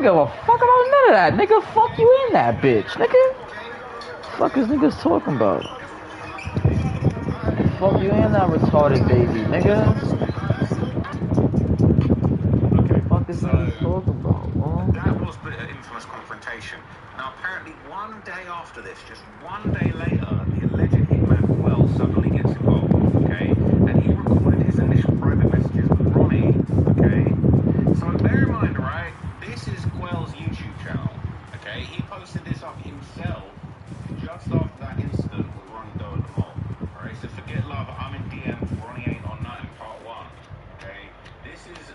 don't give a fuck about none of that, nigga. Fuck you in that bitch, nigga. Fuck is niggas talking about? Fuck you in that retarded baby, nigga. Fuck is niggas talking about, bro? That was the infamous confrontation. Now, apparently, one day after this, just one day later, the alleged hitman Quell suddenly gets involved, okay? And he recorded his initial private messages with Ronnie, okay? So bear in mind, right, this is Quell's YouTube channel, okay? He posted this up himself just after that incident with Ronnie Doe at the mall, alright? So forget love, I'm in DMs, Ronnie ain't on nothing, part 1, okay? This is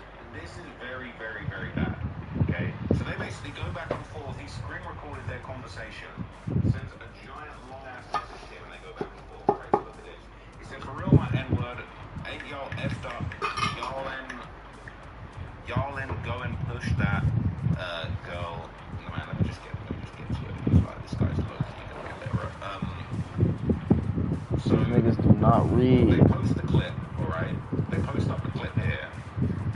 very, very, very bad, okay? So they basically go back and forth. He screen recorded their conversation, sends a giant long-ass message to him, and they go back and forth, right? So look at this. He said, for real, my N-word, ain't y'all effed up, y'all in go and push that, girl. No, man, let me just get to it. This guy's low-key gonna get better. So niggas do not read. They post the clip, alright? They post up the clip here.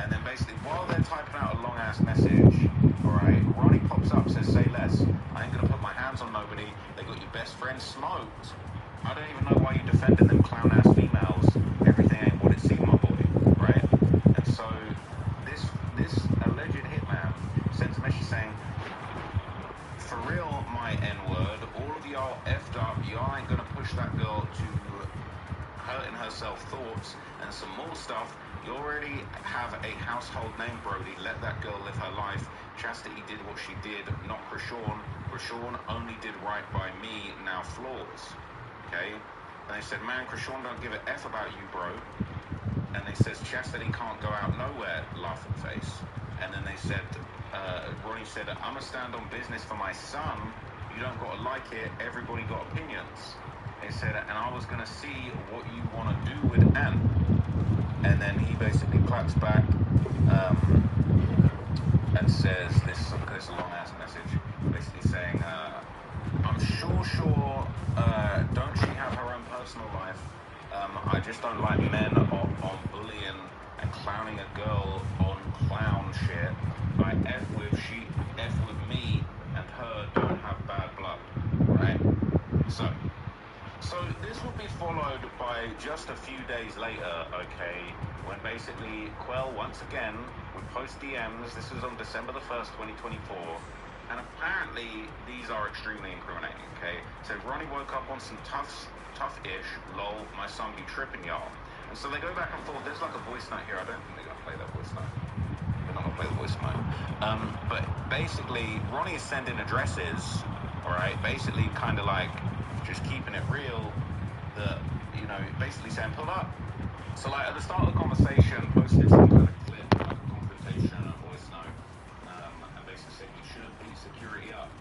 And then basically, while they're typing out a long-ass message, alright, Ronnie pops up, says, say less. I ain't gonna put my hands on nobody. They got your best friend smoked. I don't even know why you defended them clown-ass females. Everything ain't what it seemed, my boy, right? And so, this alleged hitman sends a message saying, for real, my N-word, all of y'all effed up. Y'all ain't gonna push that girl to hurting herself thoughts and some more stuff. You already have a household name, Brody. Let that girl live her life. Chastity did what she did, not Krishawn. Krishawn only did right by me, now flaws. Okay? And they said, man, Krishawn don't give a F about you, bro. And they says, Chastity can't go out nowhere, laughing face. And then they said, Ronnie said, I'ma stand on business for my son. You don't gotta like it. Everybody got opinions. They said, and I was gonna see what you wanna do with Ann. And then he basically claps back and says this long-ass message, basically saying, I'm sure, don't she have her own personal life? I just don't like men on bullying and clowning a girl on clown shit. I F with me, and her don't have bad blood, right? So this will be followed by just a few days later, okay, when basically Quell once again would post DMs. This was on December the 1st, 2024, and apparently these are extremely incriminating, okay? So Ronnie woke up on some tough-ish, lol, my son be tripping, y'all. And so they go back and forth. There's like a voice note here. I don't think they're gonna play that voice note. They're not gonna play the voice note. But basically, Ronnie is sending addresses, all right, basically kind of like just keeping it real, that, you know, basically saying, pull up. So, like, at the start of the conversation, posted some kind of clip, like a confrontation, a voice note, and basically said, you should have beat security up.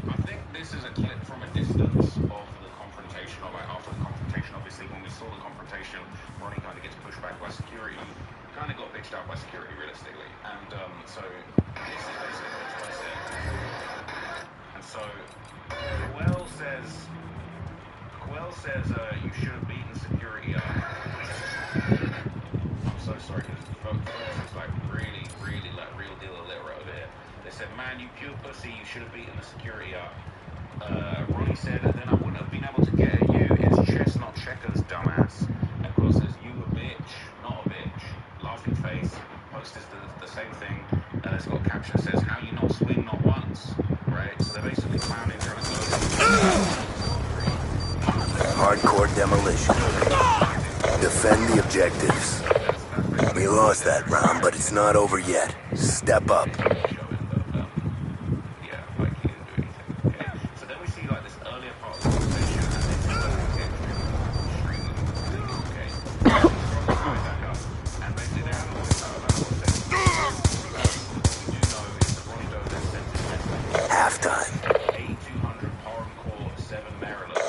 I think this is a clip from a distance of the confrontation, or like after the confrontation. Obviously, when we saw the confrontation, Ronnie kind of gets pushed back by security. Kind of got bitched out by security, realistically. And so this is basically what I said. And so Quell says you should have beaten security up. I'm so sorry, because folks is like really like real deal illiterate over here. They said, man, you pure pussy, you should have beaten the security up. Ronnie said, then I wouldn't have been able to get at you. It's chess, not checkers, dumbass. And Quell says, you a bitch, not a bitch. Laughing face, posted the same thing. It's got a caption that says, how you not swing, not once. Right? So they're basically clowning, trying to go. Hardcore demolition. Defend the objectives. We lost that round, but it's not over yet. Step up.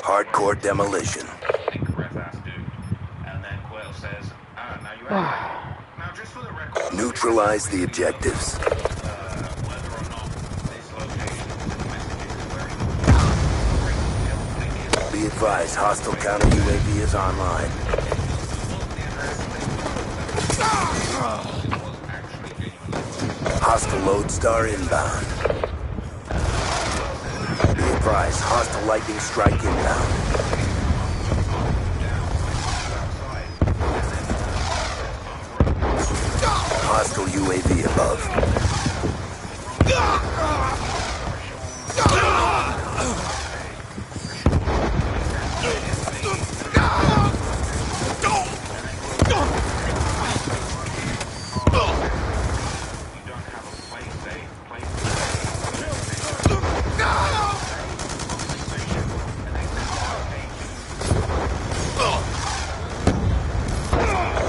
Hardcore demolition. Neutralize the objectives. Be Be advised, hostile counter UAV is online. Hostile Lodestar inbound. Be advised, hostile lightning strike inbound. Hostile UAV above.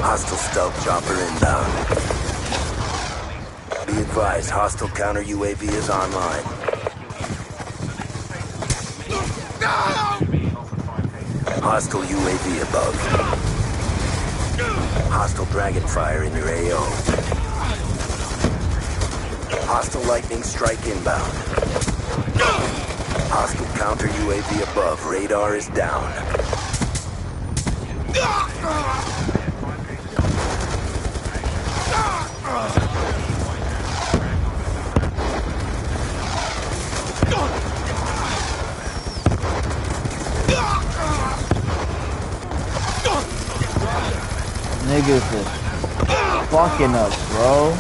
Hostile stealth chopper inbound. Be advised, hostile counter UAV is online. Hostile UAV above. Hostile Dragonfire in your AO. Hostile lightning strike inbound. Hostile counter UAV above. Radar is down. Niggas is fucking us, bro.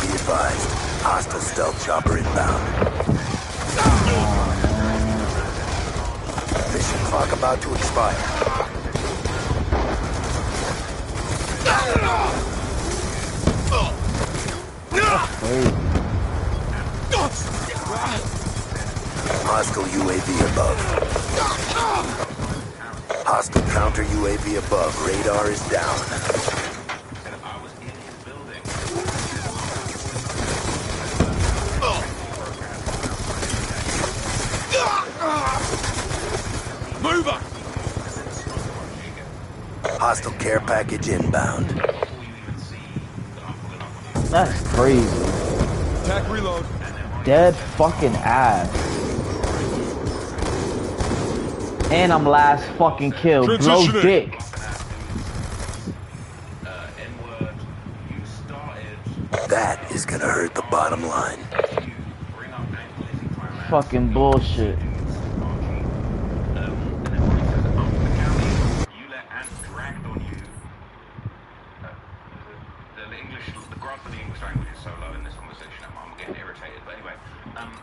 Be advised, hostile stealth chopper inbound. Mission clock about to expire. Crazy. Hostile UAV above. Hostile counter UAV above. Radar is down. Mover! Hostile care package inbound. That's crazy. Attack reload. Dead fucking ass. And I'm last fucking kill. Blow Transitioning. dick. That is gonna hurt the bottom line. Fucking bullshit. The grasp of the English language is so low in this conversation, I'm getting irritated. But anyway,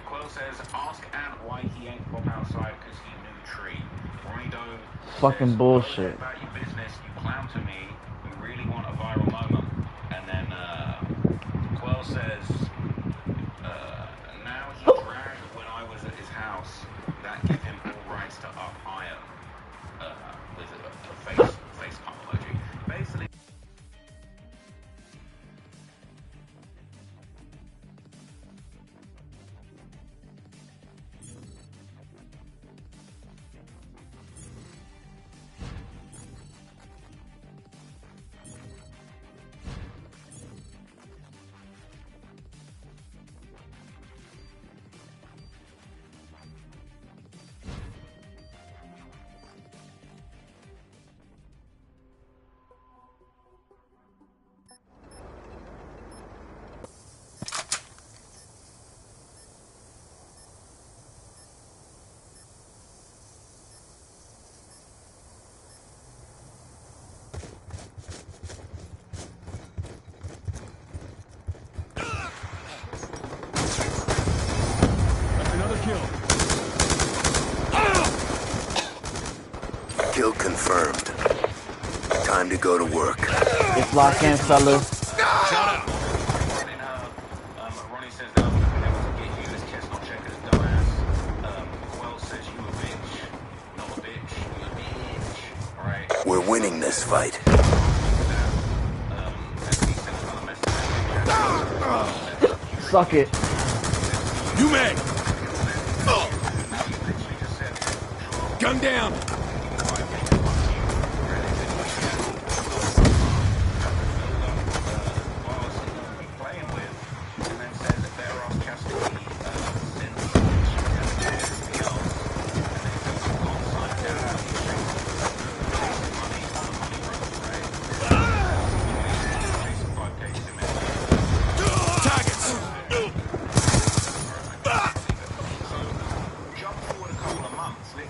Quill says, ask Ant why he ain't pop outside because he knew Tree. Ronido Fucking says, bullshit. about your business, you clown to me, we really want a viral moment. And then Quill says, now he dragged when I was at his house, that give him all rights to up iron. With a face palm emoji. Basically. Kill confirmed. Time to go to work. It's locked in, fellas. Ronnie says that I'm going to be able to get you as chestnut checkers, dumbass. Quell says you a bitch. Not a bitch, you a bitch. Alright. We're winning this fight. Suck it. You may. Gun down. Playing with, and then says that they're off Chastity.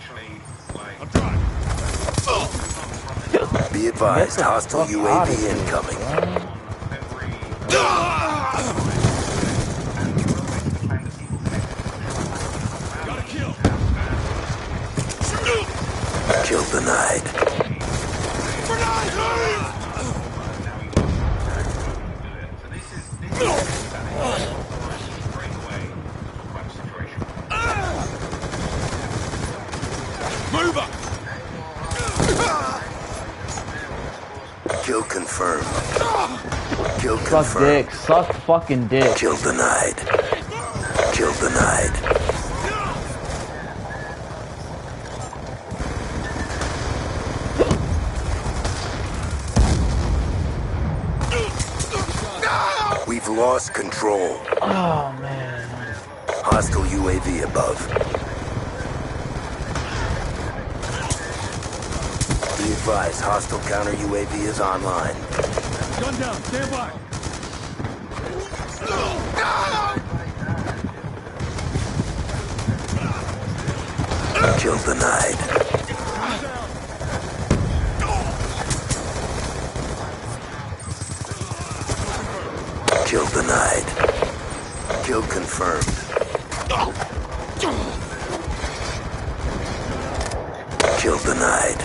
literally like. I'm trying. Be advised, hostile UAV incoming. Got a kill. Kill denied. Move up. Kill confirmed. Kill Suck confirmed. dick. Suck fucking dick. Kill denied. Kill denied. We've lost control. Oh man. Hostile UAV above. Be advised, hostile counter UAV is online. Gun down. Stand by. Kill denied. Kill denied. Kill confirmed. Kill denied.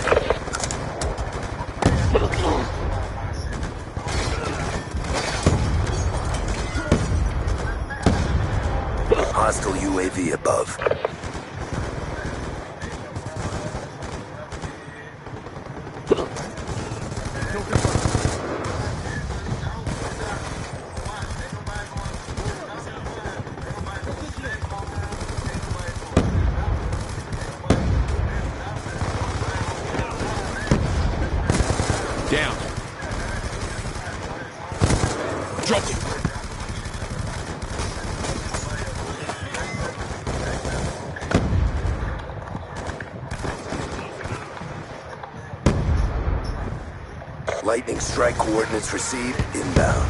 Hostile UAV above. Down. Drop it. Lightning strike coordinates received. Inbound.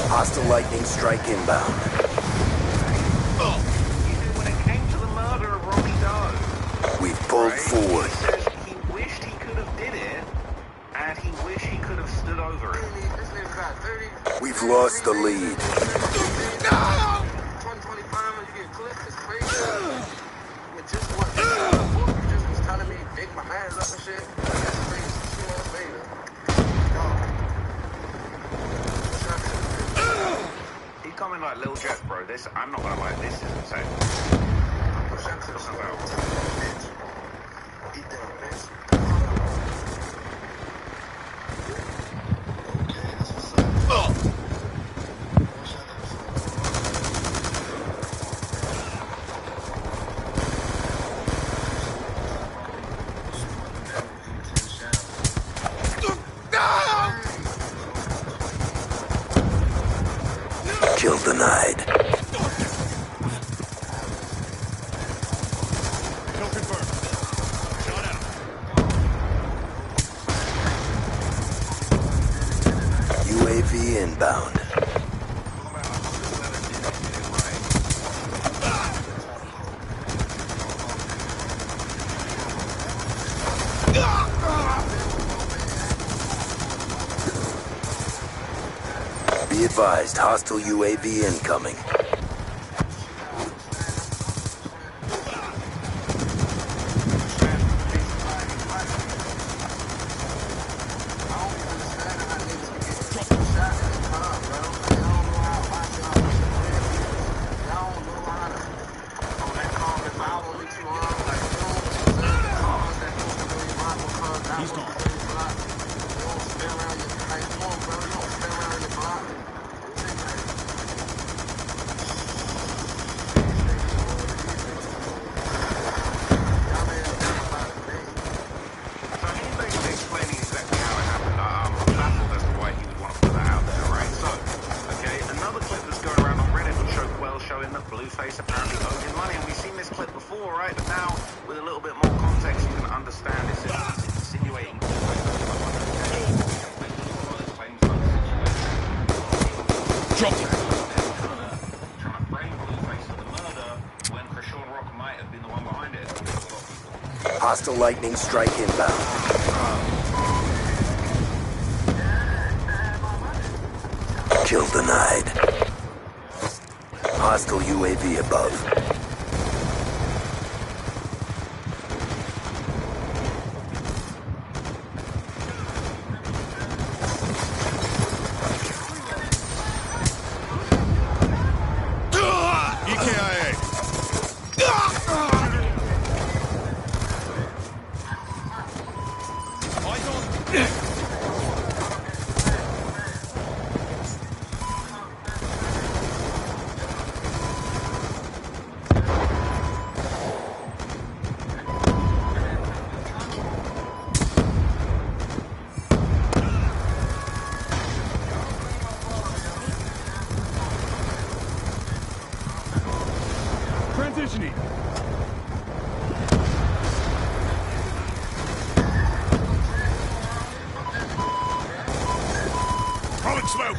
Hostile lightning strike inbound. When it came to the murder of Ronnie Doe, We've pulled right, forward. he says he wished he could have did it, and he wished he could have stood over it. We've lost the lead. 2025 and get clipped is crazy. With just what you just was telling me, dig my hands up and shit. That's crazy. 2 months later. He's coming like Lil Jeff, bro. This, I'm not gonna lie, this is insane. What's that talking about? Eat that, bitch. Kill denied. Kill confirmed. Shot out. UAV inbound. Be advised, hostile UAV incoming. He's gone. Dropped him. Trying to frame Blueface for the murder when Krishawn Rock might have been the one behind it. Hostile lightning strike inbound. Kill denied. Hostile UAV above. EKIA. Eyes on. Transitioning. Throwing smoke.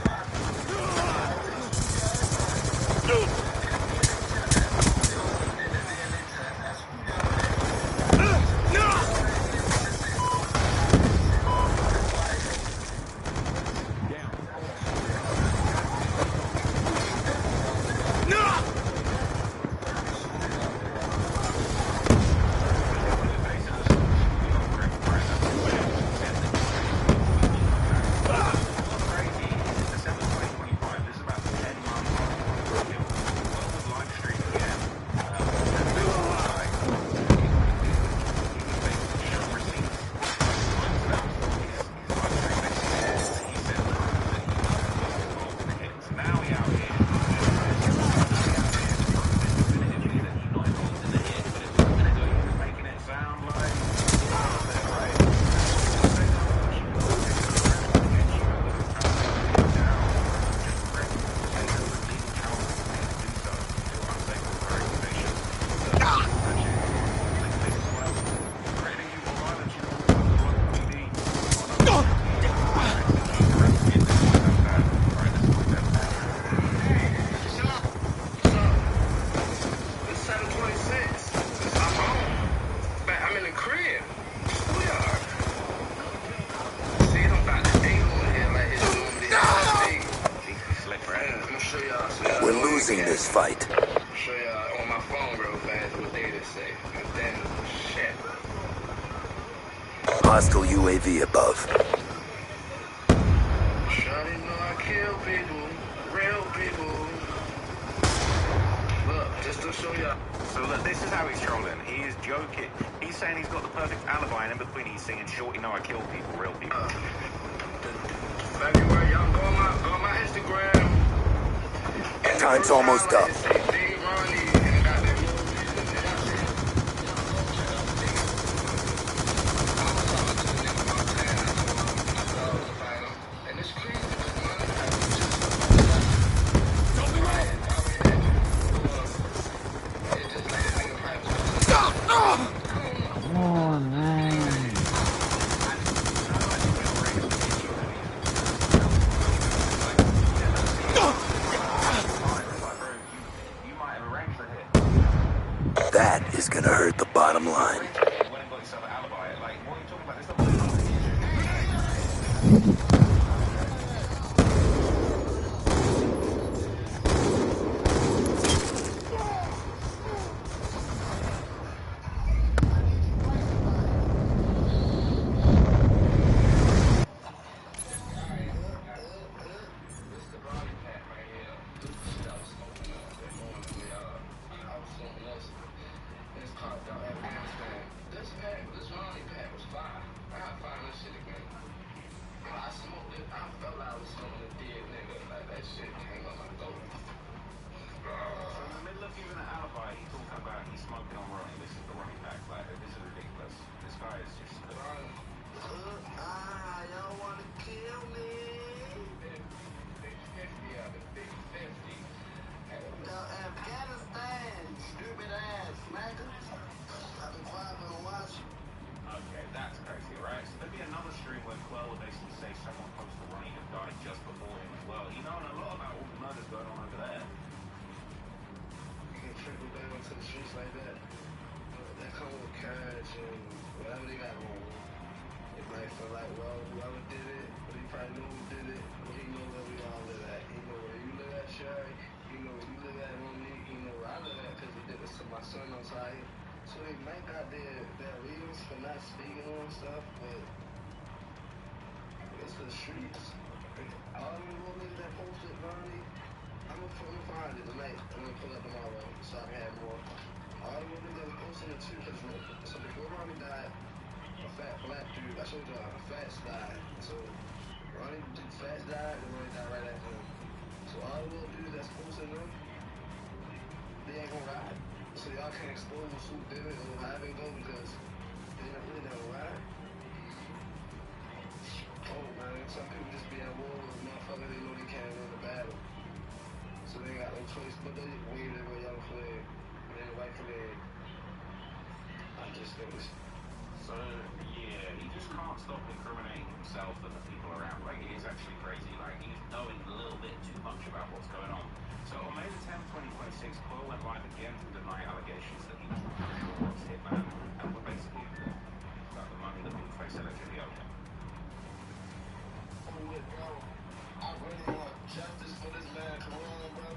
It's 7:26. I'm home. Man, I'm in the crib. We are. See, I'm about to date over here like it's normally Slick, right? I'm gonna show y'all. We're losing this fight. Show y'all on my phone real fast what they just say. And then, shit. Hostile UAV above. Shawty know I kill people. Real people. Look, just to show y'all. So look, this is how he's trolling. He is joking. He's saying he's got the perfect alibi, and in between he's singing, "Shorty, know I kill people, real people." February, y'all go on my Instagram. And the Time's first almost highlight up. say, Big Ronnie, and it got that and it's crazy, Come on, man. You might have arranged the hit. That is gonna hurt the bottom line. Went and got yourself an alibi. Like, what are you talking about? This stuff. Well, he known a lot about all the murders my son on side. So they might not their reasons for not speaking on stuff, but it's the streets. All them little niggas that posted Ronnie, I'm gonna find it tonight. I'm gonna pull it tomorrow so I can have more. All them little niggas that was posting it too, so before Ronnie died, a fat black dude, I showed y'all, Fats died. So Ronnie Fats died, and Ronnie died right after him. So all the little dudes that's posting them, they ain't gonna ride. So y'all can't expose who did it or how they go because they really never ride. Oh man, some people just be at war with motherfuckers they know they can't win the battle. So they got no choice but they wave their yellow flag and then the white flag. I just think it's So, yeah, he just can't stop incriminating himself and the people around. Like, it is actually crazy. Like, he's knowing a little bit too much about what's going on. So, on May 10, 2026, Coyle went live again to deny allegations that he was Sean's hitman and were basically about the money that Blueface allegedly owed him. oh yeah, bro. I really want justice for this man, Karan, bro.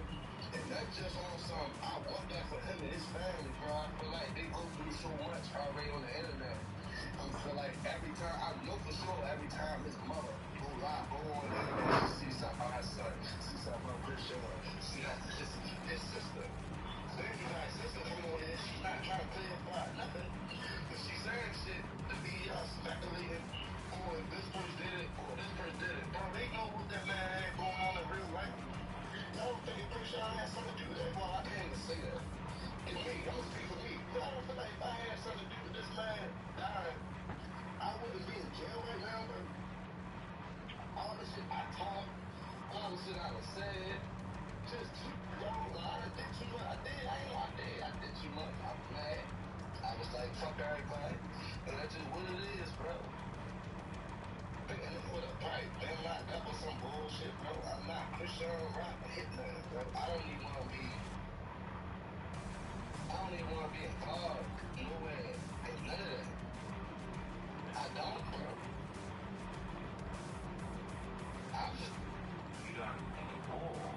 And that's just on some, I want that for him and his family, bro. I feel like they go through so much already on the internet. I feel like every time, I know for sure every time his mother go live, go on the internet, she see something about her son, see something about Christian, see that his sister. So if you got sister come on here, she's not trying to play it by nothing. But she's saying shit to be speculating, oh, if this person did it, or this person did it. Bro, they know what that man had going on in real life. I don't think Christian had something to do with that. Well, I can't even say that. It's me, I'm gonna speak for me. But I don't feel like if I had something to do with this man dying, I wouldn't be in jail right now, but all the shit I talked, all the shit I was said, just too, I did too much. I did too much. I was mad. I was like, fuck everybody. And that's just what it is, bro. Picking it with a pipe, then locked up or some bullshit, bro. I'm not Christian Rock hitman, bro. I don't even want to be involved nowhere in none of that. I don't, bro. I'm just... You don't anymore.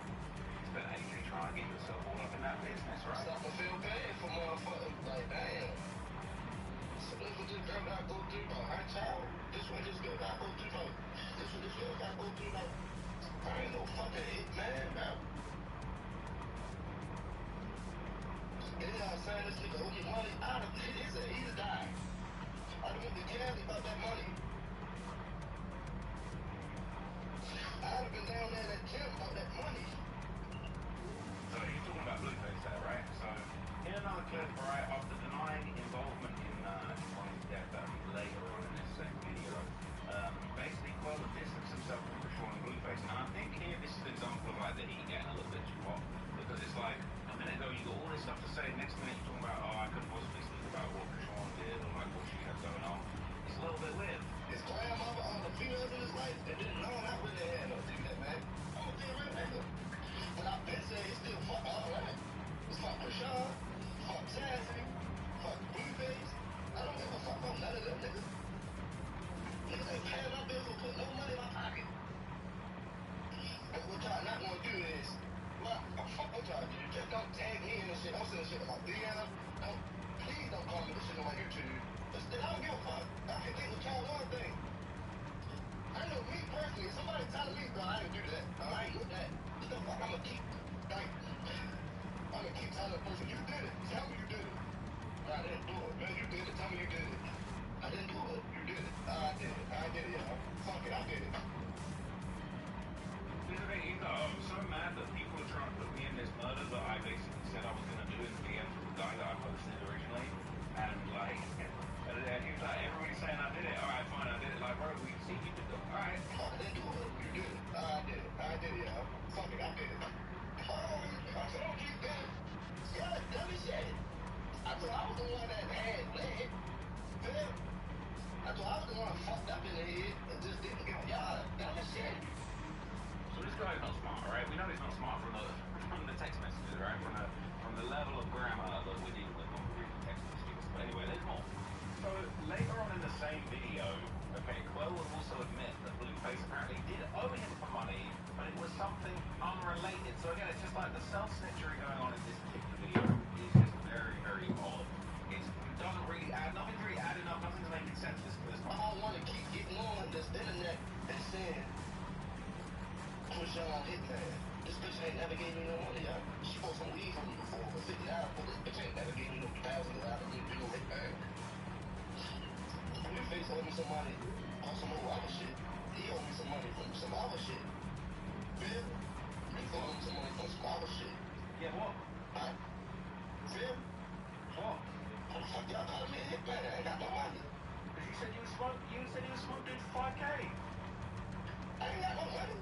It's been actually trying to get yourself all up in that business, right? Starting to feel bad for motherfuckers. Like, damn. So this was just girl I go through, bro. Her child. This one just girl I go through, bro. This one just girl I go through, bro. I ain't no fucking hit, man, bro. And then I was saying this nigga owe me money. He's died. I done went to Cali about that money. I would have been down there at that gym about that money. So you're talking about Blueface there, right? So in another clip, right, after denying involvement in Ronnie's death later on in this same video, basically Coyle distanced himself from Sean and Blueface. And I think here this is an example of like the heat getting a little bit too hot. Because it's like, a minute ago you got all this stuff to say, next minute you're talking about, oh, I couldn't possibly speak about what Sean did or like what she had going on. It's a little bit weird. His grandmother, all the females in his life that didn't know I really had no female, man. I'm a real nigga. But I've been saying it's still fuck all right. It's fuck Krishan, fuck Sassy, fuck Blueface. I don't give a fuck about none of them niggas. Niggas ain't paying my bills or put no money in my pocket. And what y'all not gonna do is, fuck what y'all do. Just don't tag me in this shit. I'm saying shit about DM. Please don't call me this shit on my YouTube. I don't give a fuck. I can think with y'all one thing. I know me personally, if somebody telling me, bro, I didn't do that. No, I ain't with that. What the fuck? I'm gonna keep telling the person, you did it. Tell me you did it. I didn't do it. Man, you did it. Tell me you did it. I didn't do it. You did it. I did it. I did it, y'all. Fuck it. I did it. I'm so mad that people are trying to put me in this murder that I basically said I was going to do in the DMs with the guy that I posted originally. And like, he was like, everybody's saying I did it. Alright, fine, I did it. Like, bro, we see you did it. Alright. I didn't do it. You did it. I did it. I did it, y'all. Fuck it. I did it. I said, don't keep doing it. See, I done this shit. I thought I was the one that had lead. Feel? I thought I was the one fucked up in the head and just didn't get y'all done this shit. So this guy's not smart, right? We know he's not smart from the text messages, right? From the level of grammar that we're dealing with when we're reading text messages. But anyway, there's more. So later on in the same video, okay, Coyle will also admit that Blueface apparently did owe him for money, but it was something unrelated. So again, it's just like the self-snitchery going on in this particular video is just very, very John Hitman. This bitch ain't never gave me no money. She bought some weed from me before for $50, but this bitch ain't never gave me no $1,000. Give me no Hitman. Face owed me some money on some old other shit. He owed me some money from some other shit. Feel? He owed me some money from some other shit. Yeah, what? Huh? Feel? What? How the fuck y'all calling me a hitman? I ain't got no money. Because you said you was smoking for 5K. I ain't got no money.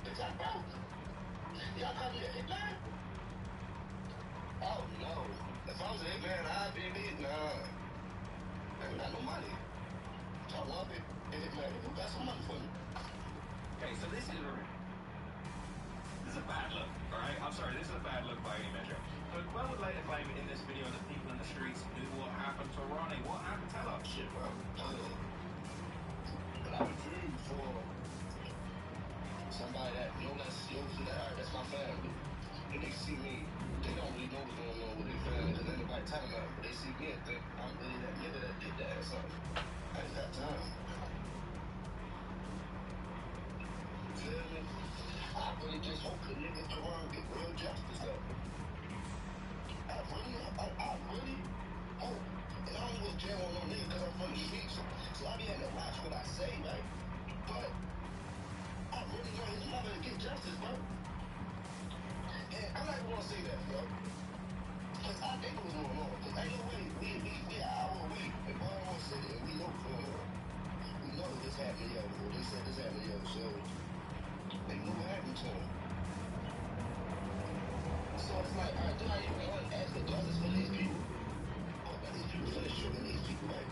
Bitch, I'm broke. Y'all call me a hitman? Oh, no. If I was a hitman, I'd be a hitman. I ain't got no money. I love it. Hitman, who got some money for me? Okay, so this is a bad look, alright? I'm sorry, this is a bad look by any measure. So Quell would later claim in this video that people in the streets knew what happened to Ronnie. What happened? Tell us. Shit, bro. But I was rooting for somebody that know that's my family. When they see me, they don't really know what's going on with their family because anybody telling them. But they see me and think I'm really that nigga that did that or something. I ain't got time. Feel me? I really just hope the niggas around get real justice though. I really hope. And I don't go to jail on no nigga because I'm from the streets. So I be having to watch what I say, right? But I really want his mother to get justice, bro. And I'm not gonna say that, bro. Because I think it was going on. Because ain't no way we our way in Baltimore City and we know what's going on. We know this happened, yo. Or they said this happened, yo. So they know what happened to him. So it's like, alright, do I even want to ask for justice for these people? Oh, but these people finish shooting these people, right?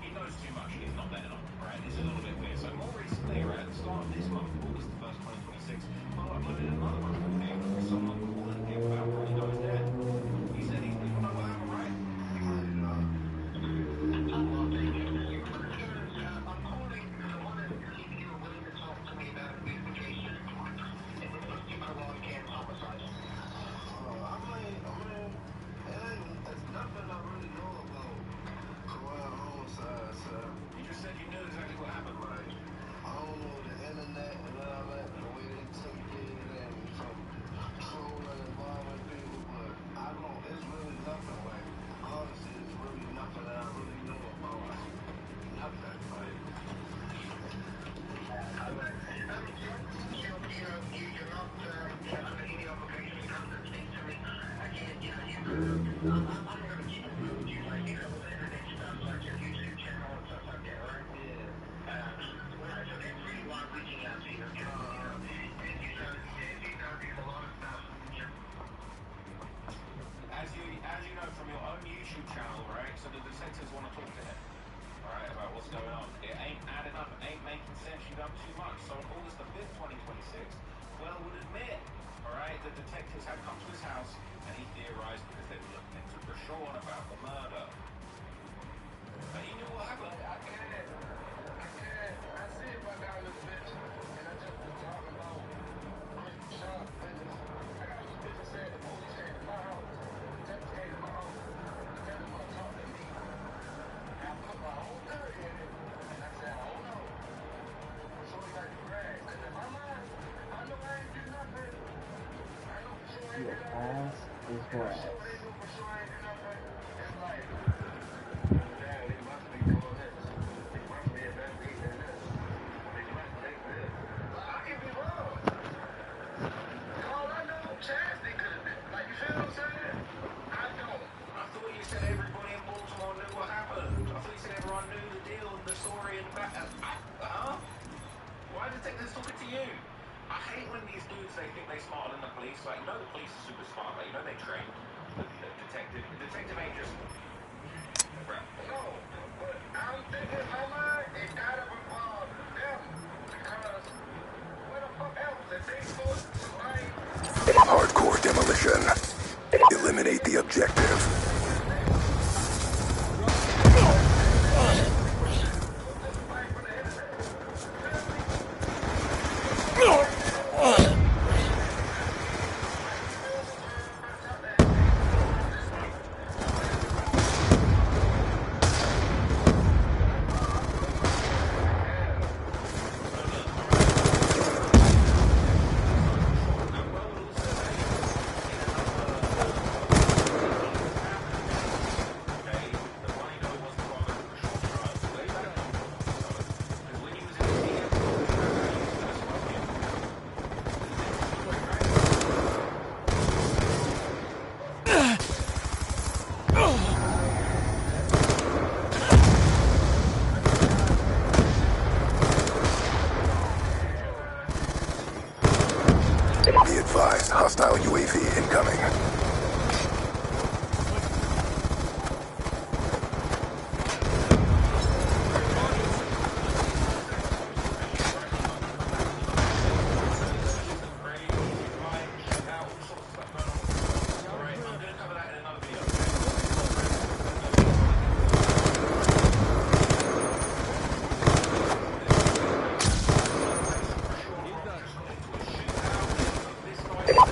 He knows too much. He's not letting on, right? It's a little bit weird. So more recently, right, at the start of this month, August the 1st, 2026, Quell uploaded another report here where someone called and gave about Ronnie Doe's dead. He said these people know what happened, right? You just said you knew exactly what happened, right? I don't know the internet and all that, the way they took it and some trolling and bombing people, but I don't, it's really nothing, like, honestly, it's really nothing that I really know about, nothing, like. As you know from your own YouTube channel, right? So the detectives want to talk to him, all right, about what's going on. It ain't adding up, it ain't making sense. You've done too much. So on August the 5th, 2026, Quell would admit, all right, the detectives had come to his house and he theorized because they were looking into Rashawn about the murder. But he knew what happened. I see if I got this bitch, and I just been talking about Sean bitches. I got this bitch that said the police came to my house. The detectives came to my house. The detectives want to talk to me. And I put my whole dirt in it, and I said, oh no. So he got the drag. And in my mind, I know I ain't do nothing. I know for sure I ain't do Your nothing. ass is For grass. sure they know for sure I ain't do nothing. It's like, damn, they must be doing this. They must be investigating this. They must think this. I can be wrong. All I know, chance they could have been. Like, you feel what I'm saying? I don't. I thought you said everybody in Baltimore knew what happened. I thought you said everyone knew the deal and the story and the back. Huh? Why are detectives talking to you? I hate when these dudes, they think they're smarter than the police. Like, you know the police are super smart. Like, you know they train the detective ain't just... Right. No, but I'm thinking in my mind, it gotta involve them. Because where the fuck else? If they supposed to like... Hardcore demolition. Eliminate the objective.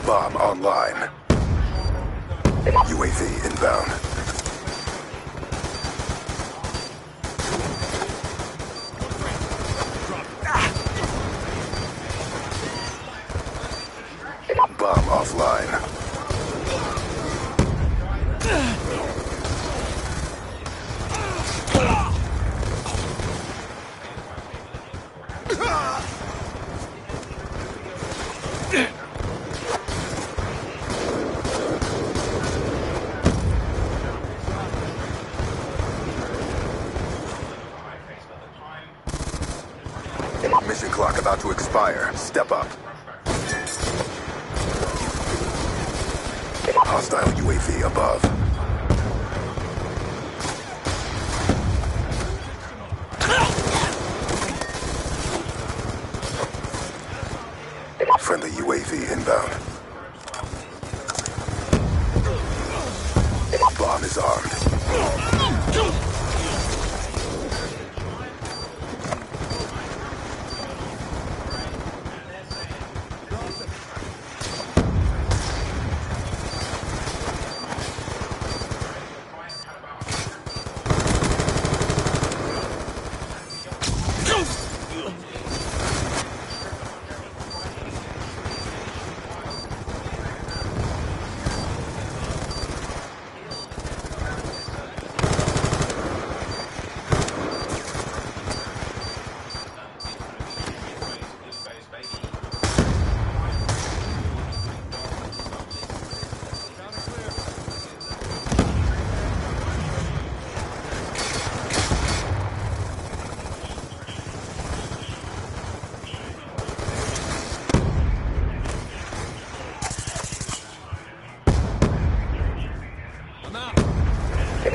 Bomb online. UAV inbound. Bomb offline. Mission clock about to expire. Step up. Hostile UAV above. Friendly UAV inbound. Bomb is armed.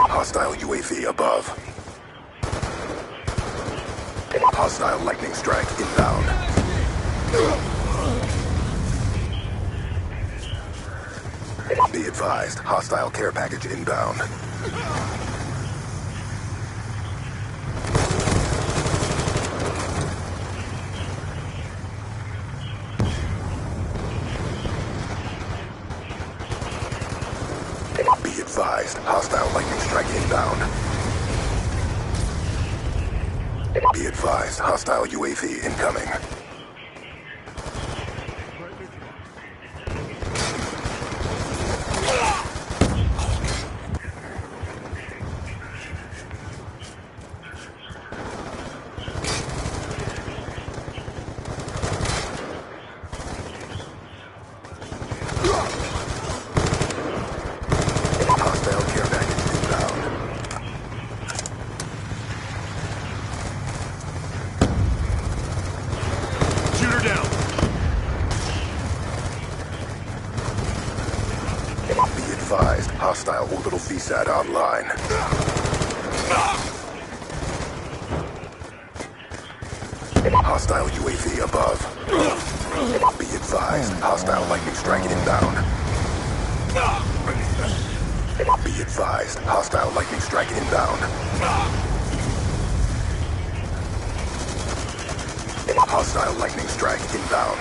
Hostile UAV above. Hostile lightning strike inbound. Be advised, hostile care package inbound. Be advised, hostile lightning strike inbound. Be advised, hostile UAV incoming. Hostile care package inbound. Shoot her down. Be advised, hostile orbital VSAT online. Hostile UAV above. Be advised, hostile lightning strike inbound. Be advised, hostile lightning strike inbound. Hostile lightning strike inbound.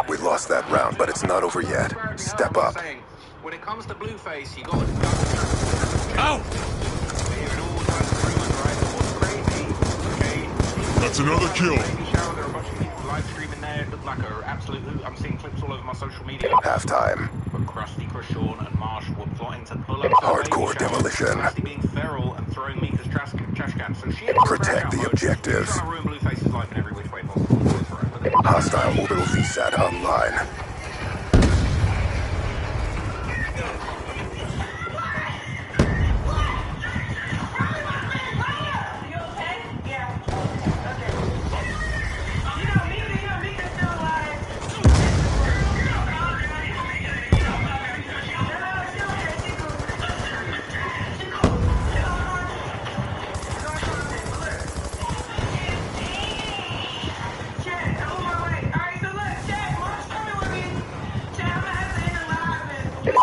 We lost that round, but it's not over yet. Step up. When it comes to Blueface, you got to... Out! That's another kill. There are a bunch of people live streaming there. It looked like an absolute hoot. I'm seeing clips all over my social media. Halftime. But Krusty, Krishawn, and Marsh were plotting to pull up to Hardcore a baby shower. demolition. Krusty being feral and throwing Mika's trash can. So she Protect the objectives. She's trying to ruin Blueface's life in every which way possible. Hostile orbital VSAT online.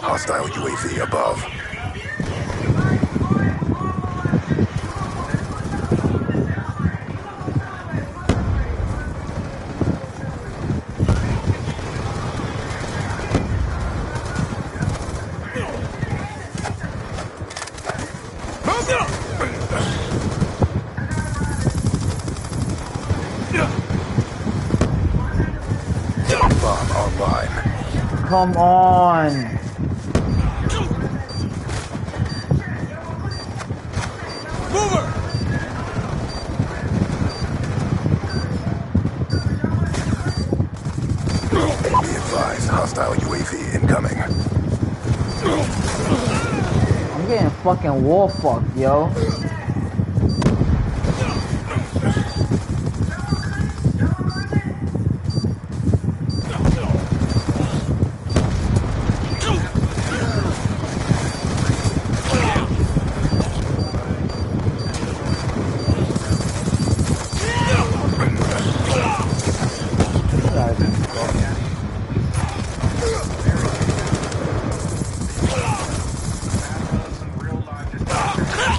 Hostile UAV above. Bomb online. Come on. Mover! Be advised, hostile UAV incoming. I'm getting fucking wall fucked, yo.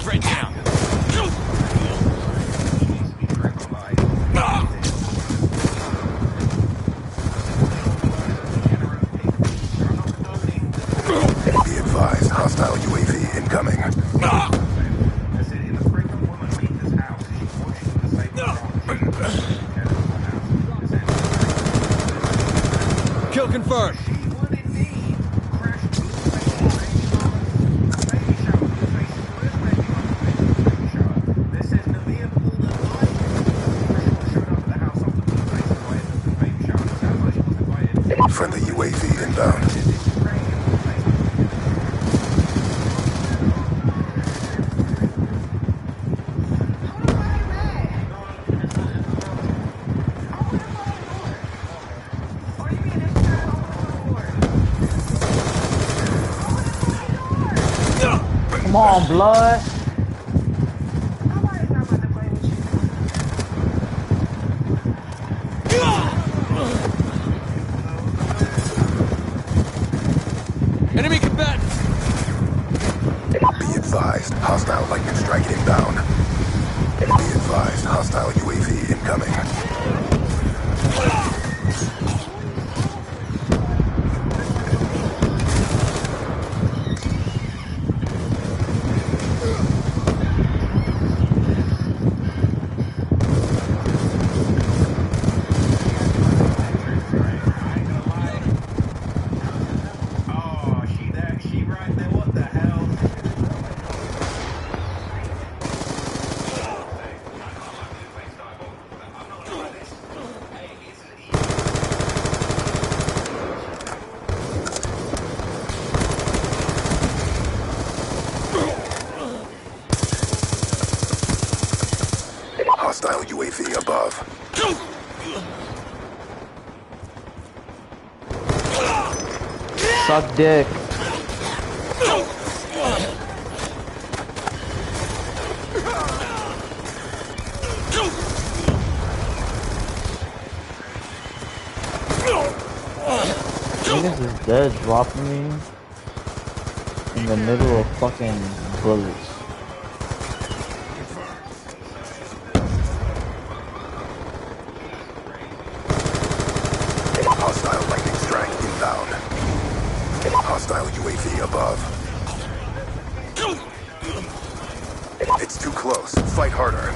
Right down. Be advised, hostile UAV incoming. Kill confirmed. Friendly UAV inbound. Come on, blood. Enemy combatant. Be advised, hostile lightning strike inbound. Be advised, hostile UAV incoming. Hostile UAV above. Suck dick. Niggas is dead dropping me in the middle of fucking bullets. Hostile lightning strike inbound. Hostile UAV above. It's too close. Fight harder.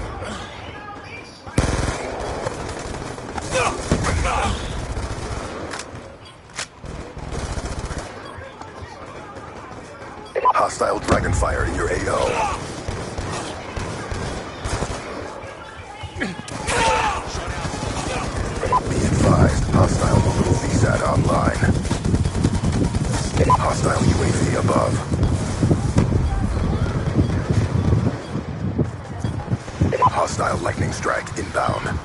Hostile Dragonfire in your AO. Be advised, hostile mobile VSAT online. Hostile UAV above. Hostile lightning strike inbound.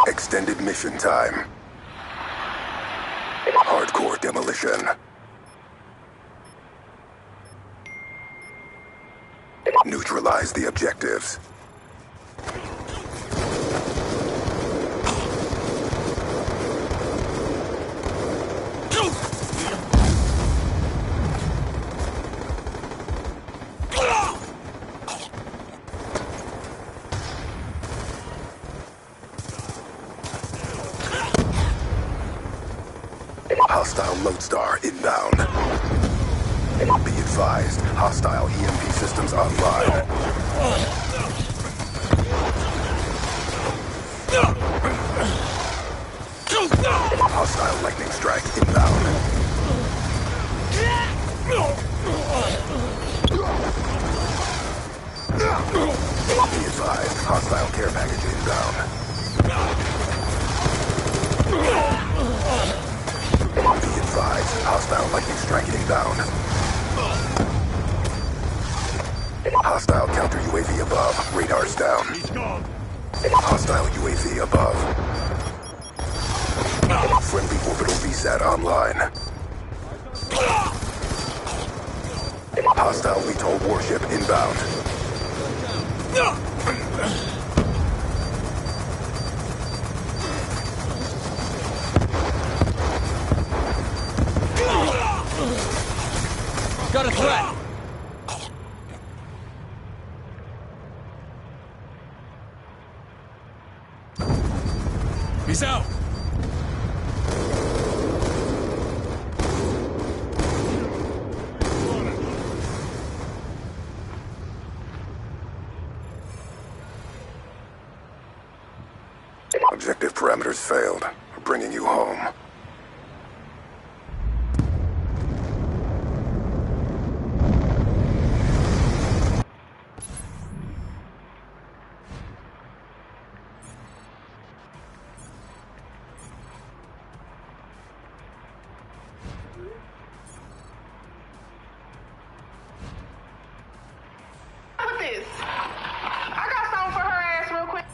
Extended mission time. Hardcore demolition. advise the objectives. Hostile Lodestar inbound. Be advised, hostile EMP systems online. Hostile lightning strike inbound. Be advised, hostile care package inbound. Be advised, hostile lightning strike inbound. Hostile counter UAV above. Radar's down. Hostile UAV above. Friendly orbital VSAT online. Hostile VTOL warship inbound. Got a threat! He's out! Objective parameters failed. We're bringing you home. I got something for her ass real quick.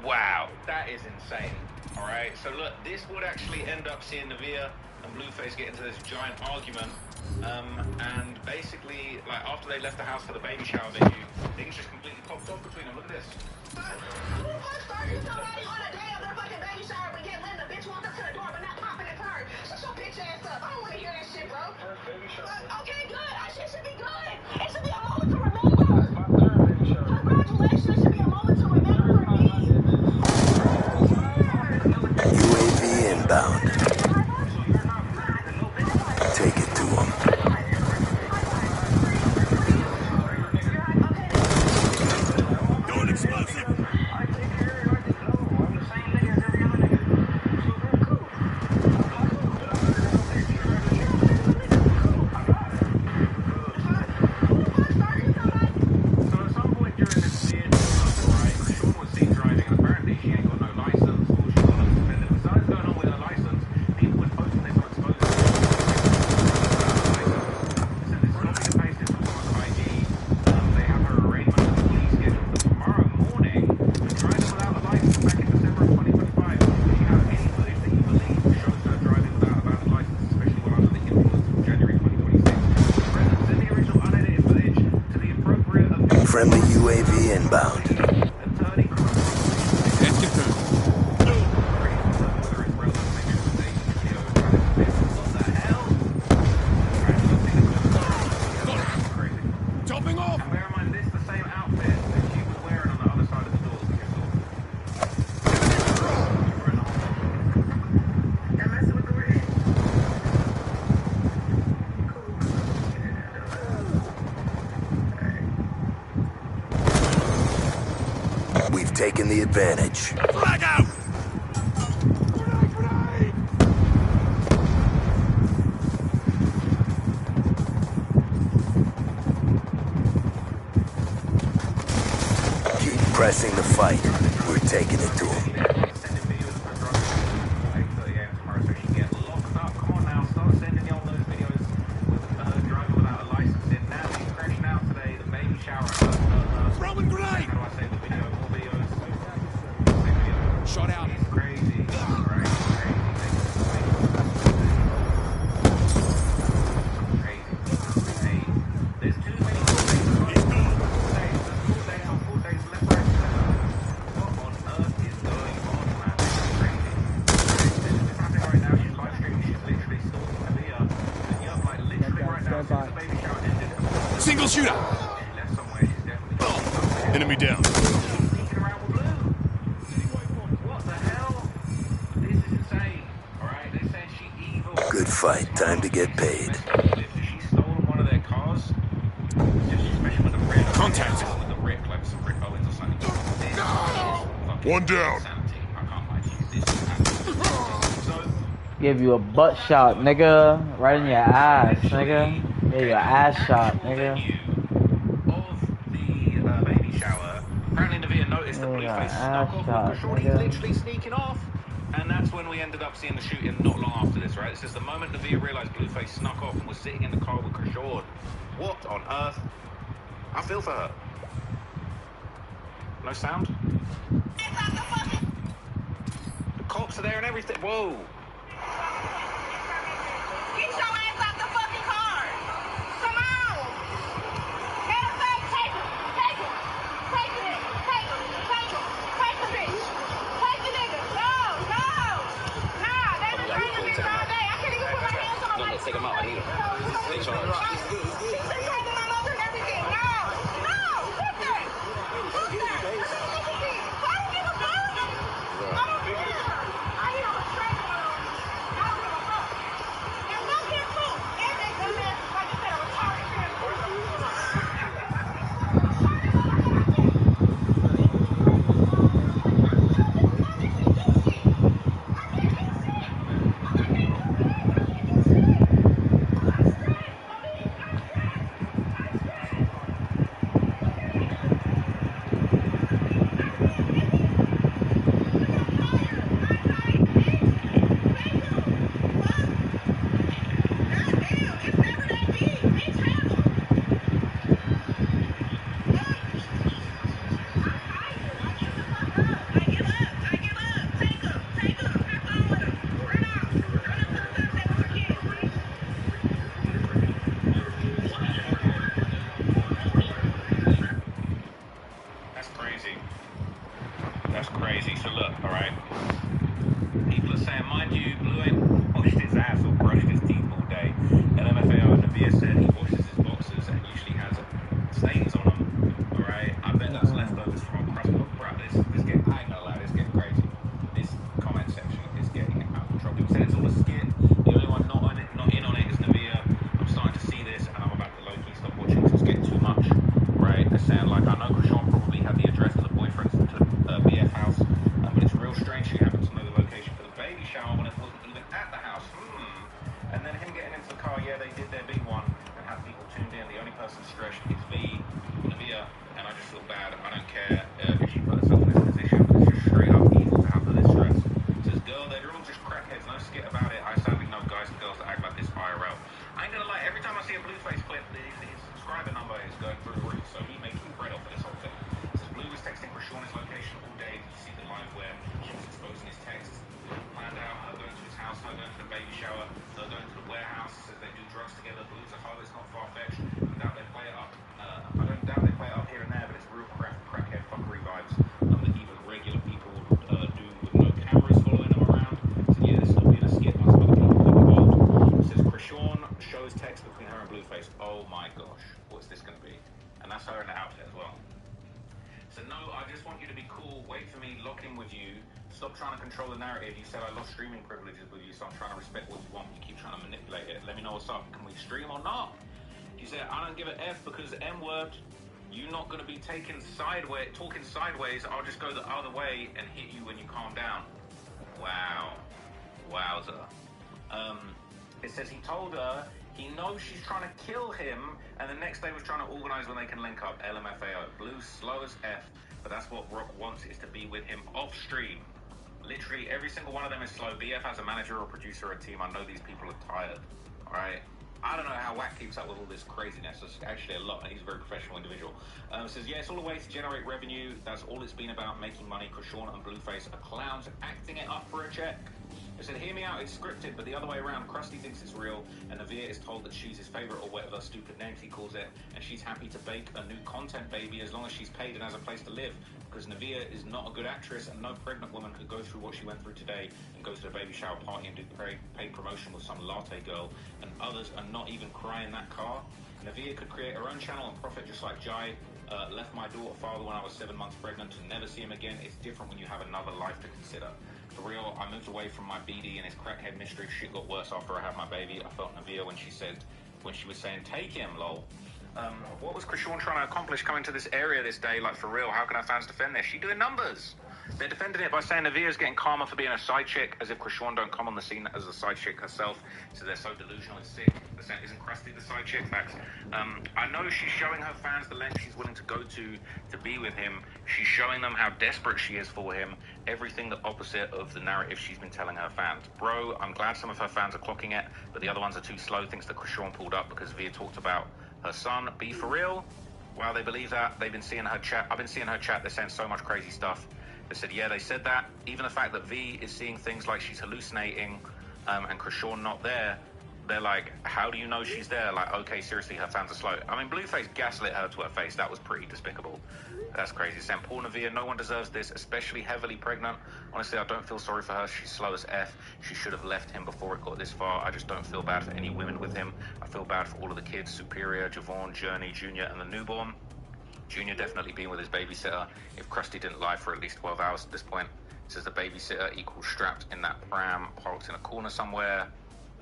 Wow, that is insane. Alright, so look, this would actually end up seeing Naveer and Blueface get into this giant argument. And basically, like, after they left the house for the baby shower venue, things just completely popped off between them. Look at this. Who the fuck started somebody on a day of their fucking baby shower but get Linda bitch walked up to the door but not popping it for her? Shut your bitch ass up. I don't want to hear that shit, bro. Okay, good. That shit should be good. It should be a moment to remember. Congratulations. It should be a moment to remember for me. UAV inbound. Take it to him. Going explosive! Friendly UAV inbound. Let's get through. Jumping off! And bear in mind, this is the same outfit that she was wearing on the other side of the door. You're messing with the rig. We've taken the advantage. Flag out! Keep pressing the fight. We're taking it to him. Sending videos of her driving at 8:30 a.m. tomorrow so she can get locked up. Come on now, start sending y'all those videos with her driving without a license in. Now she's crashing out today, the baby shower. Throwing grenade! How do I say the video? More videos. Same video. Shot out. It's crazy. Right? Crazy. Hey, there's too many. Hostile shooter. Left somewhere, she's definitely Enemy down. sneaking around with Blue. What the hell? This is insane. Alright, they said she evil. Good fight. Time to get paid. She stolen one of their cars. Especially with the red. Contact. With the red, like some Rick Owens or something. One down. Insanity. I can't lie to you. This is absolute. So, Give you a butt shot, nigga. Right in your ass, nigga. Give you an ass shot, nigga. of the baby shower, apparently Navia noticed that Yeah, Blueface ass snuck off shot, with Shorty nigga. literally sneaking off. And that's when we ended up seeing the shooting not long after this, right? It says the moment Navia realized Blueface snuck off and was sitting in the car with Krishord. What on earth? I feel for her. No sound? The cops are there and everything. Whoa. Get your ass out the fucking car! Come on! Matter of fact, take him! Take him! Take the nigga! Take him! Take him! Take the bitch! Take the nigga! No! No! Nah, they've been trying to bitch all day. I can't even put my hands on my Take him out. I need him. Take charge. She's been trying to my mother and everything. No! No! Who's that? Who's that? I don't give a fuck! I don't care! I hear a straight one on me. I don't give a fuck. And look here too. And they dumbass, like I said, a retarded That's crazy. That's crazy. So look, alright. People are saying, mind you, Blue ain't washed his ass or brushed his teeth all day. LMFAO and Navia said he washes his boxers and usually has stains on them. Alright? I bet that's leftovers from a crust of crap. This getting, I ain't gonna lie, this getting crazy. This comment section is getting out of control. People said it's all a skit. The only one not in on it is Navia. I'm starting to see this and I'm about to low-key stop watching because it's getting too much. Right? They're saying, like, I know Krishan probably had the address of the boyfriend's BF house, but it's real strange she happened to know the location for the baby shower when it wasn't even at the house. And then him getting into the car, yeah, they did their big one and had people tuned in. The only person stressed is Navia, and I just feel bad. I don't care if she put herself in this position, but it's just straight up evil to have this stress. Says, girl, they're all just crackheads, no skit about it. I sadly know guys and girls that act like this IRL. I ain't gonna lie, every time I see a Blueface clip, his subscriber number is going through the roof, so he making bread off of this whole thing. Says Blue was texting Krishan's location all day. You see the live where she was exposing his texts. Planned out her going to his house, her going to the baby shower, her going to the warehouse. Says they do drugs together. Blue's a hoe, it's not far-fetched. I doubt they play it up. I don't doubt they play it up here and there, but it's real crackhead fuckery vibes that even regular people do with no cameras following them around. So yeah, this is not being a skit. Lots of other people get involved. It says Krishan shows text between her and Blueface. Oh my gosh, what's this going to be? And that's her in the outfit as well. So no, I just want you to be cool. Wait for me, lock in with you. Stop trying to control the narrative. You said I lost streaming privileges with you, so I'm trying to respect what you want. You keep trying to manipulate it. Let me know what's up. Can we stream or not? You said I don't give an F because M-word. You're not going to be talking sideways. I'll just go the other way and hit you when you calm down. Wow. Wowza. It says he told her he knows she's trying to kill him, and the next day was trying to organize when they can link up. LMFAO. Blue slow as F, but that's what Rock wants, is to be with him off stream. Literally every single one of them is slow. BF has a manager or producer or a team. I know these people are tired. Alright? I don't know how Wack keeps up with all this craziness. It's actually a lot, and he's a very professional individual. Says, yeah, it's all a way to generate revenue. That's all it's been about, making money. Krishan and Blueface are clowns acting it up for a check. They said, hear me out, it's scripted, but the other way around, Krusty thinks it's real, and Nevaeh is told that she's his favorite or whatever stupid names he calls it, and she's happy to bake a new content baby as long as she's paid and has a place to live, because Nevaeh is not a good actress, and no pregnant woman could go through what she went through today and go to a baby shower party and do paid promotion with some latte girl, and others are not even crying that car. Nevaeh could create her own channel and profit just like Jai. Left my daughter father when I was 7 months pregnant to never see him again. It's different when you have another life to consider. For real, I moved away from my BD and his crackhead mystery. Shit got worse after I had my baby. I felt Nevaeh when she was saying, take him, lol. What was Krishan trying to accomplish coming to this area this day? Like, for real, how can our fans defend this? She's doing numbers. They're defending it by saying Nevaeh's getting karma for being a side chick, as if Krishan don't come on the scene as a side chick herself. So they're so delusional and sick. They're saying, isn't Krusty the side chick? Facts. I know she's showing her fans the length she's willing to go to be with him. She's showing them how desperate she is for him. Everything the opposite of the narrative she's been telling her fans. Bro, I'm glad some of her fans are clocking it, but the other ones are too slow. Thinks that Krishan pulled up because Via talked about her son. Be for real? Wow, they believe that. They've been seeing her chat. I've been seeing her chat. They're saying so much crazy stuff. They said, yeah, they said that. Even the fact that V is seeing things like she's hallucinating and Krishan not there, they're like, how do you know she's there? Like, okay, seriously, her fans are slow. I mean, Blueface gaslit her to her face. That was pretty despicable. That's crazy. Saying, poor Nevaeh, no one deserves this, especially heavily pregnant. Honestly, I don't feel sorry for her. She's slow as F. She should have left him before it got this far. I just don't feel bad for any women with him. I feel bad for all of the kids, Superior, Javon, Journey, Junior, and the newborn. Junior definitely being with his babysitter if Krusty didn't lie for at least 12 hours at this point. It says the babysitter equals strapped in that pram, parked in a corner somewhere.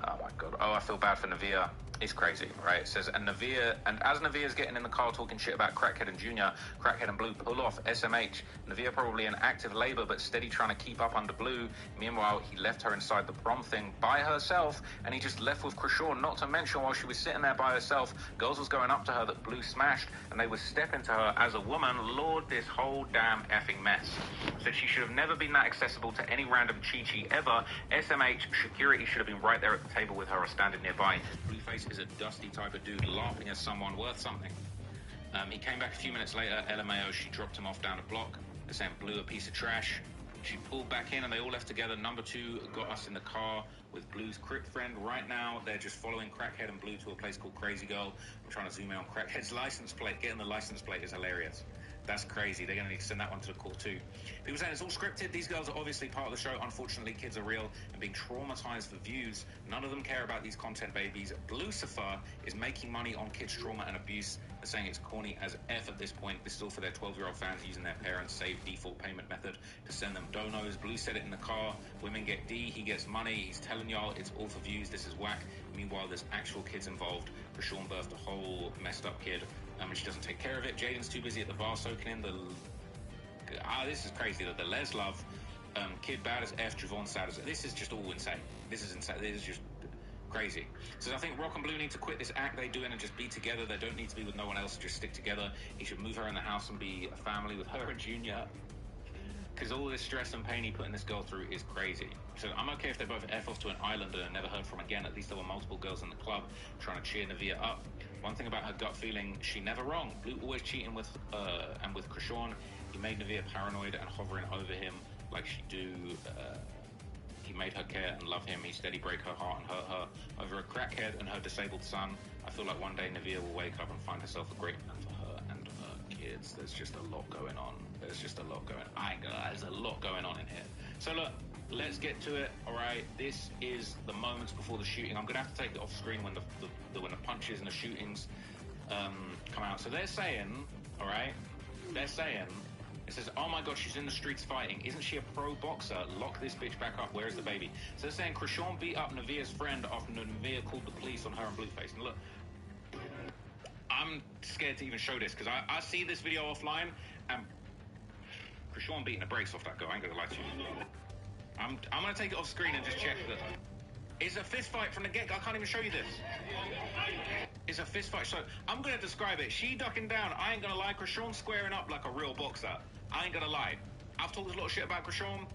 Oh my god. Oh, I feel bad for Nevaeh. It's crazy, right? It says, and as Nevaeh's getting in the car talking shit about Crackhead and Junior, Crackhead and Blue pull off SMH. Nevaeh probably in active labor, but steady trying to keep up under Blue. Meanwhile, he left her inside the prom thing by herself, and he just left with Krishan. Not to mention, while she was sitting there by herself, girls was going up to her that Blue smashed, and they would step into her as a woman. Lord, this whole damn effing mess. Said she should have never been that accessible to any random Chi-Chi ever. SMH security should have been right there at the table with her or standing nearby. Blueface is a dusty type of dude, laughing at someone worth something. He came back a few minutes later. LMAO, she dropped him off down a block. They're saying Blue a piece of trash. She pulled back in and they all left together. Number 2 got us in the car with Blue's Crip friend. Right now, they're just following Crackhead and Blue to a place called Crazy Girl. I'm trying to zoom in on Crackhead's license plate. Getting the license plate is hilarious. That's crazy. They're going to need to send that one to the court too. People saying it's all scripted. These girls are obviously part of the show. Unfortunately, kids are real and being traumatized for views. None of them care about these content babies. Lucifer is making money on kids' trauma and abuse. They're saying it's corny as F at this point. This is all for their 12-year-old fans using their parents' save default payment method to send them donos. Blue said it in the car. Women get D. He gets money. He's telling y'all it's all for views. This is whack. Meanwhile, there's actual kids involved. Krishan birthed a whole messed up kid. And she doesn't take care of it. Jaden's too busy at the bar soaking in the... this is crazy. The Les Love, kid bad as F, Javon sad as... This is just all insane. This is insane. This is just crazy. So I think Rock and Blue need to quit this act they do and just be together. They don't need to be with no one else. Just stick together. He should move her in the house and be a family with her and Junior. Because all this stress and pain he putting this girl through is crazy. So I'm okay if they both F off to an island and never heard from again. At least there were multiple girls in the club trying to cheer Nevaeh up. One thing about her gut feeling, she never wrong. Blue always cheating with Krishan. He made Nevaeh paranoid and hovering over him like she do. He made her care and love him. He steady break her heart and hurt her over a crackhead and her disabled son. I feel like one day Nevaeh will wake up and find herself a great man for her and her kids. There's just a lot going on. There's a lot going on in here. So look, let's get to it. All right, this is the moments before the shooting. I'm gonna have to take it off screen when the punches and the shootings come out. So they're saying, all right, it says, oh my god, she's in the streets fighting. Isn't she a pro boxer? Lock this bitch back up. Where's the baby? So they're saying Krishan beat up Nevaeh's friend after Nevaeh called the police on her and Blueface. And look, I'm scared to even show this because I see this video offline and Krishan beating the brakes off that girl. I ain't gonna lie to you. I'm gonna take it off screen and just check that. It's a fist fight from the get. I can't even show you this. It's a fist fight. So I'm gonna describe it. She ducking down. I ain't gonna lie. Krishan squaring up like a real boxer. I ain't gonna lie. I've talked a lot of shit about Krishan.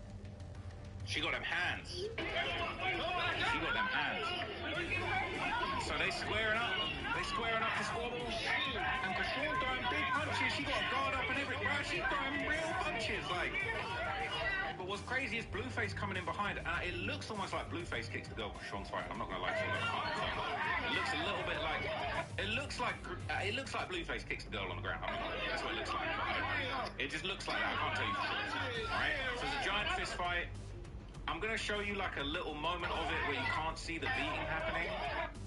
She got them hands. She got them hands. So they squaring up. They squaring up to squabble. And Kashawn throwing big punches. She got a guard up and everything. Bro, she's throwing real punches. Like. But what's crazy is Blueface coming in behind, and it looks almost like Blueface kicks the girl Kashawn's fight. I'm not gonna lie to you. It looks a little bit like. It looks like Blueface kicks the girl on the ground. I mean, that's what it looks like. It just looks like that. I can't tell you for sure. All right. So it's a giant fist fight. I'm gonna show you like a little moment of it where you can't see the beating happening.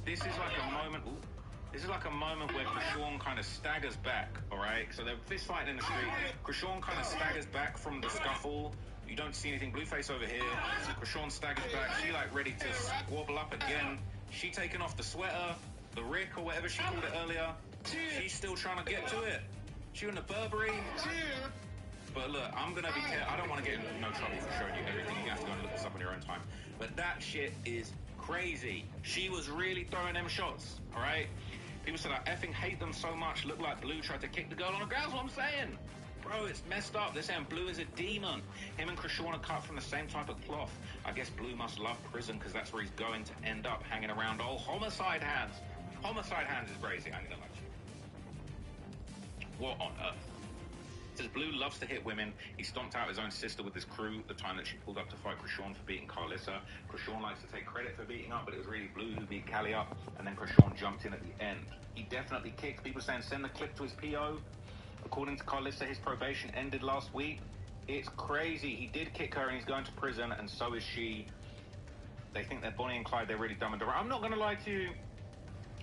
This is like a moment. Ooh, this is like a moment where Kashawn kind of staggers back. All right. So they're fist fighting in the street. Kashawn kind of staggers back from the scuffle. You don't see anything. Blueface over here. Kashawn staggers back. She like ready to squabble up again. She taking off the sweater, the Rick or whatever she called it earlier. She's still trying to get to it. She in the Burberry. But look, I'm gonna be careful. I don't want to get in no trouble for showing you everything. You have to go and look this up on your own time. But that shit is crazy. She was really throwing them shots. All right. People said I effing hate them so much. Look like Blue tried to kick the girl on the ground. That's what I'm saying. Bro, it's messed up. They're saying Blue is a demon. Him and Kashawn are cut from the same type of cloth. I guess Blue must love prison because that's where he's going to end up, hanging around old Homicide Hands. Homicide Hands is crazy. I ain't gonna lie to you. What on earth? It says Blue loves to hit women. He stomped out his own sister with his crew the time that she pulled up to fight Kashawn for beating Carlissa. Kashawn likes to take credit for beating up, but it was really Blue who beat Callie up, and then Kashawn jumped in at the end. He definitely kicked. People saying send the clip to his PO. According to Carlissa, his probation ended last week. It's crazy. He did kick her and he's going to prison, and so is she. They think they're Bonnie and Clyde. They're really dumb and dumb. I'm not going to lie to you.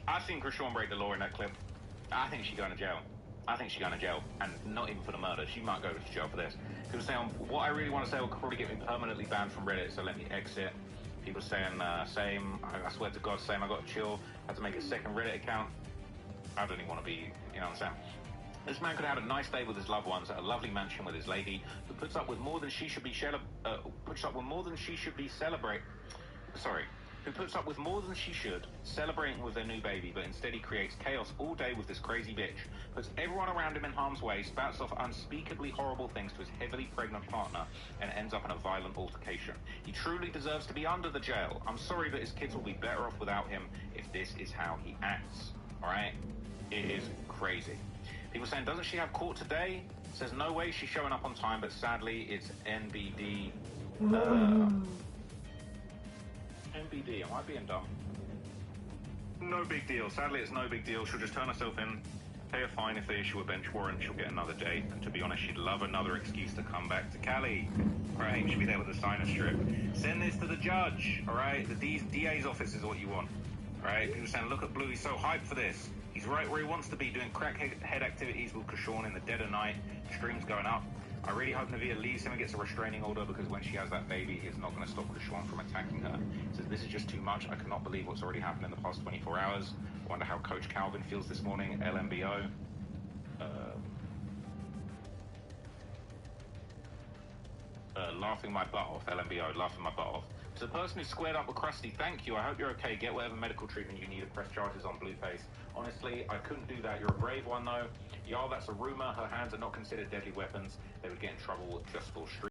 I've seen Kashawn break the law in that clip. I think she's going to jail. I think she's going to jail, and not even for the murder. She might go to jail for this. People saying what I really want to say will probably get me permanently banned from Reddit, so let me exit. People saying same. I swear to God, same. I got to chill. I had to make a second Reddit account. I don't even want to be, you know what I'm saying? This man could have had a nice day with his loved ones at a lovely mansion with his lady, who puts up with more than she should be celebrating with their new baby, but instead he creates chaos all day with this crazy bitch, puts everyone around him in harm's way, spouts off unspeakably horrible things to his heavily pregnant partner, and ends up in a violent altercation. He truly deserves to be under the jail. I'm sorry, but his kids will be better off without him if this is how he acts. Alright? It is crazy. People saying, doesn't she have court today? Says, no way, she's showing up on time, but sadly, it's NBD. NBD, am I being dumb? No big deal. Sadly, it's no big deal. She'll just turn herself in, pay a fine if they issue a bench warrant, she'll get another date. And to be honest, she'd love another excuse to come back to Cali. Right, she'll be there with a sign and strip. Send this to the judge, all right? The DA's office is what you want, all right? People saying, look at Blue, he's so hyped for this. He's right where he wants to be, doing crackhead activities with Kashawn in the dead of night. Streams going up. I really hope Navia leaves him and gets a restraining order, because when she has that baby, it's not going to stop Kashawn from attacking her. He says, this is just too much. I cannot believe what's already happened in the past 24 hours. I wonder how Coach Calvin feels this morning. LMBO. Laughing my butt off. LMBO, laughing my butt off. To the person who squared up with Krusty, thank you. I hope you're okay. Get whatever medical treatment you need to press charges on Blueface. Honestly, I couldn't do that. You're a brave one, though. Y'all, that's a rumor. Her hands are not considered deadly weapons. They would get in trouble just for street.